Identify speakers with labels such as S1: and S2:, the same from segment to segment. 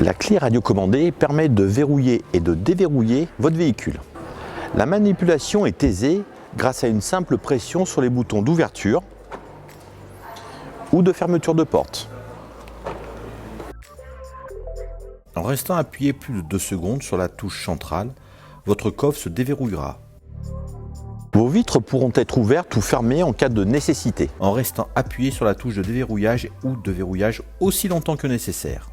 S1: La clé radiocommandée permet de verrouiller et de déverrouiller votre véhicule. La manipulation est aisée grâce à une simple pression sur les boutons d'ouverture ou de fermeture de porte. En restant appuyé plus de 2 secondes sur la touche centrale, votre coffre se déverrouillera. Vos vitres pourront être ouvertes ou fermées en cas de nécessité, en restant appuyé sur la touche de déverrouillage ou de verrouillage aussi longtemps que nécessaire.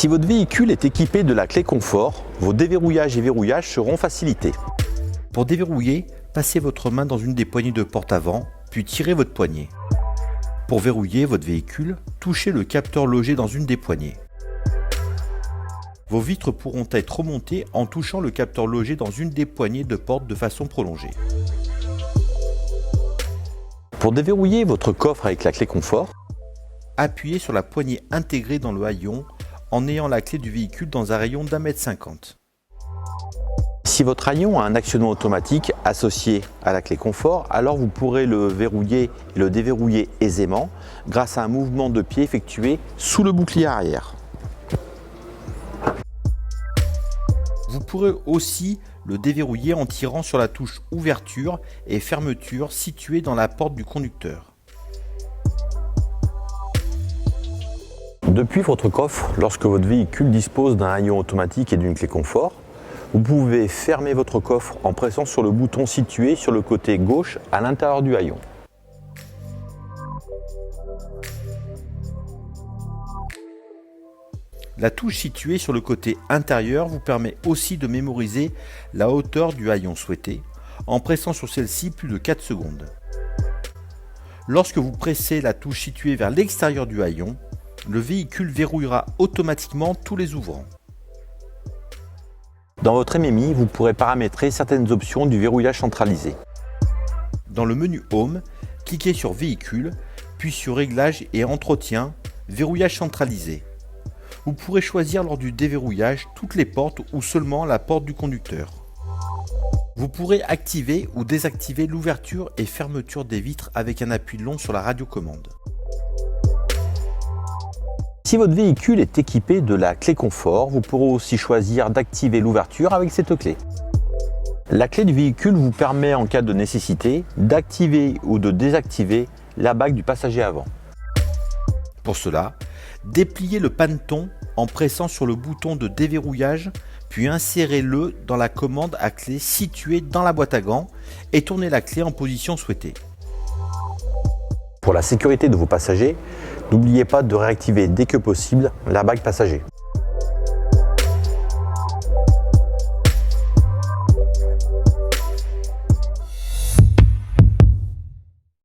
S1: Si votre véhicule est équipé de la clé confort, vos déverrouillages et verrouillages seront facilités. Pour déverrouiller, passez votre main dans une des poignées de porte avant, puis tirez votre poignée. Pour verrouiller votre véhicule, touchez le capteur logé dans une des poignées. Vos vitres pourront être remontées en touchant le capteur logé dans une des poignées de porte de façon prolongée. Pour déverrouiller votre coffre avec la clé confort, appuyez sur la poignée intégrée dans le haillon en ayant la clé du véhicule dans un rayon d'1,50 m. Si votre haillon a un actionnement automatique associé à la clé confort, alors vous pourrez le verrouiller et le déverrouiller aisément grâce à un mouvement de pied effectué sous le bouclier arrière. Vous pourrez aussi le déverrouiller en tirant sur la touche ouverture et fermeture située dans la porte du conducteur. Depuis votre coffre, lorsque votre véhicule dispose d'un haillon automatique et d'une clé confort, vous pouvez fermer votre coffre en pressant sur le bouton situé sur le côté gauche à l'intérieur du haillon. La touche située sur le côté intérieur vous permet aussi de mémoriser la hauteur du haillon souhaité en pressant sur celle-ci plus de 4 secondes. Lorsque vous pressez la touche située vers l'extérieur du haillon, le véhicule verrouillera automatiquement tous les ouvrants. Dans votre MMI, vous pourrez paramétrer certaines options du verrouillage centralisé. Dans le menu Home, cliquez sur Véhicule, puis sur Réglages et Entretien, Verrouillage centralisé. Vous pourrez choisir lors du déverrouillage toutes les portes ou seulement la porte du conducteur. Vous pourrez activer ou désactiver l'ouverture et fermeture des vitres avec un appui long sur la radiocommande. Si votre véhicule est équipé de la clé confort, vous pourrez aussi choisir d'activer l'ouverture avec cette clé. La clé du véhicule vous permet en cas de nécessité d'activer ou de désactiver la bague du passager avant. Pour cela, dépliez le paneton en pressant sur le bouton de déverrouillage, puis insérez-le dans la commande à clé située dans la boîte à gants et tournez la clé en position souhaitée. Pour la sécurité de vos passagers, n'oubliez pas de réactiver dès que possible la bague passager.